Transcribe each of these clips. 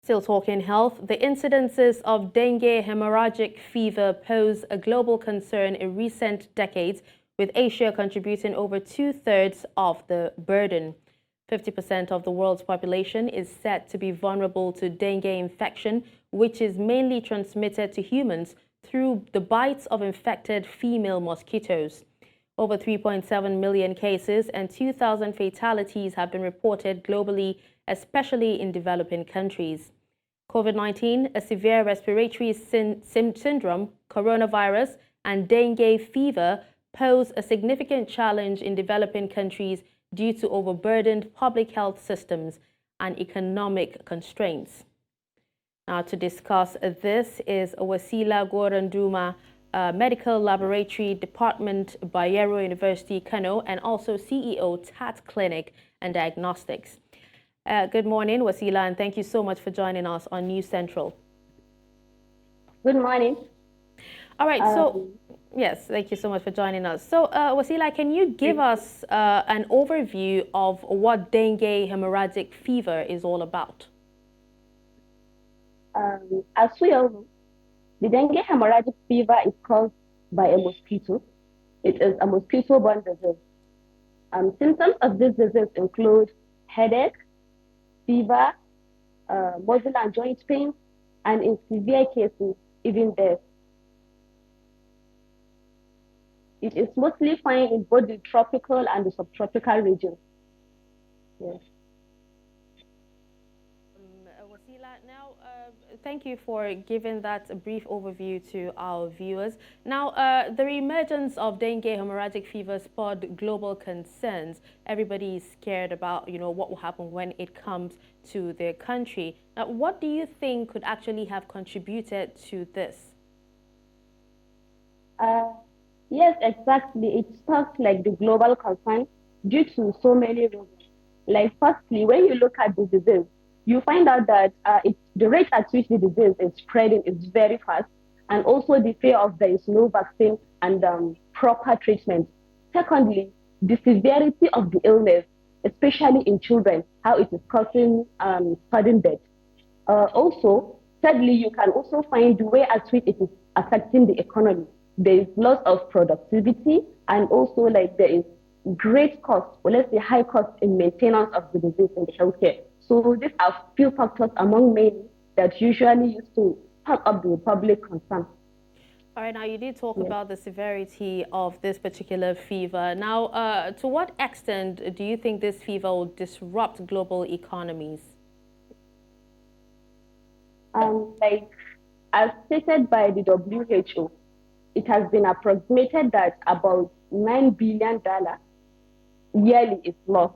Still talking health, the incidences of dengue hemorrhagic fever pose a global concern in recent decades, with Asia contributing over two-thirds of the burden. 50% of the world's population is said to be vulnerable to dengue infection, which is mainly transmitted to humans through the bites of infected female mosquitoes. Over 3.7 million cases and 2,000 fatalities have been reported globally, especially in developing countries. COVID-19, a severe respiratory syndrome, coronavirus, and dengue fever pose a significant challenge in developing countries due to overburdened public health systems and economic constraints. Now, to discuss this is Wasila Goranduma, Medical Laboratory Department, Bayero University, Kano, and also CEO, TAT Clinic and Diagnostics. Good morning, Wasila, and thank you so much for joining us on News Central. Good morning. All right, yes, thank you so much for joining us. So, Wasila, can you give us an overview of what dengue hemorrhagic fever is all about? As we all know, the dengue hemorrhagic fever is caused by a mosquito. It is a mosquito-borne disease. Symptoms of this disease include headache, fever, muscle and joint pain, and in severe cases, even death. It is mostly found in both the tropical and the subtropical regions. Yes. Wasila, now thank you for giving that brief overview to our viewers. Now, the emergence of dengue hemorrhagic fever spurred global concerns. Everybody is scared about, what will happen when it comes to their country. Now, what do you think could actually have contributed to this? Yes, exactly. It sparked like the global concern due to so many reasons. Like, firstly, when you look at the disease, you find out that the rate at which the disease is spreading is very fast, and also the fear of there is no vaccine and proper treatment. Secondly, the severity of the illness, especially in children, how it is causing sudden death. Also, thirdly, you can also find the way at which it is affecting the economy. There is loss of productivity, and also like there is great cost, or let's say high cost in maintenance of the disease in the healthcare. So these are few factors among many that usually used to spark up the public concern. All right, now you did talk about the severity of this particular fever. Now, to what extent do you think this fever will disrupt global economies? Like as stated by the WHO, it has been approximated that about $9 billion yearly is lost.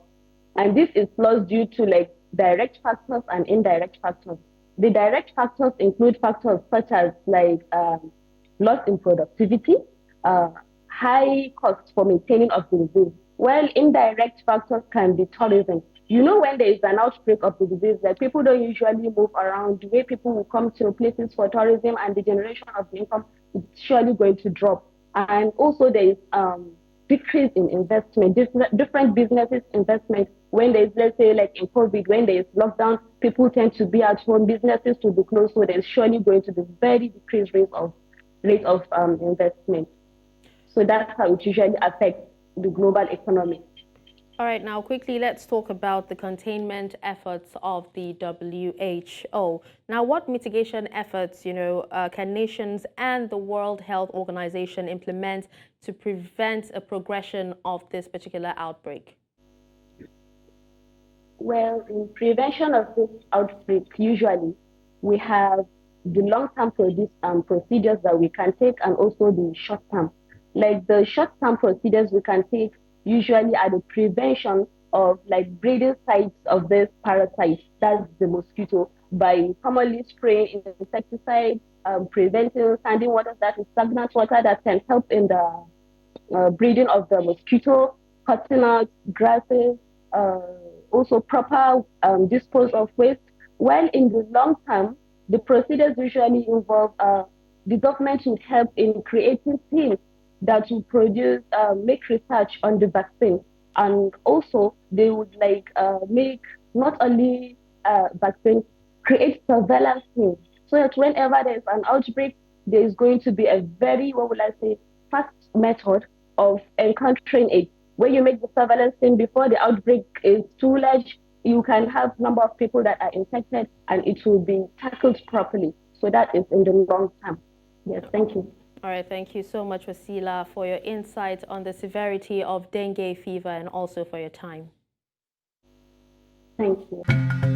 And this is lost due to like direct factors and indirect factors. The direct factors include factors such as like loss in productivity, high cost for maintaining of the disease, while indirect factors can be tourism. When there is an outbreak of the disease, like people don't usually move around. The way people will come to places for tourism and the generation of the income is surely going to drop. And also there is decrease in investment, different businesses investment. When there's, let's say, like in COVID, when there is lockdown, people tend to be at home, businesses to be closed, so there's surely going to be very decreased rate of investment. So that's how it usually affects the global economy. All right, now quickly, let's talk about the containment efforts of the WHO. Now, what mitigation efforts, can nations and the World Health Organization implement to prevent a progression of this particular outbreak? Well, in prevention of this outbreak, usually we have the long-term procedures that we can take and also the short-term. Like the short-term procedures we can take usually are the prevention of like breeding sites of this parasite, that's the mosquito, by commonly spraying insecticides, preventing standing water, that is stagnant water that can help in the breeding of the mosquito, cutting out grasses, also proper dispose of waste. While in the long term, the procedures usually involve the government would help in creating teams that will produce, make research on the vaccine. And also they would like make not only vaccine, create surveillance teams so that whenever there's an outbreak, there is going to be a very, what will I say, fast method of encountering it. Where you make the surveillance team before the outbreak is too large, you can have number of people that are infected and it will be tackled properly. So that is in the long term. Yes, thank you. All right, thank you so much, Wasila, for your insight on the severity of dengue fever and also for your time. Thank you.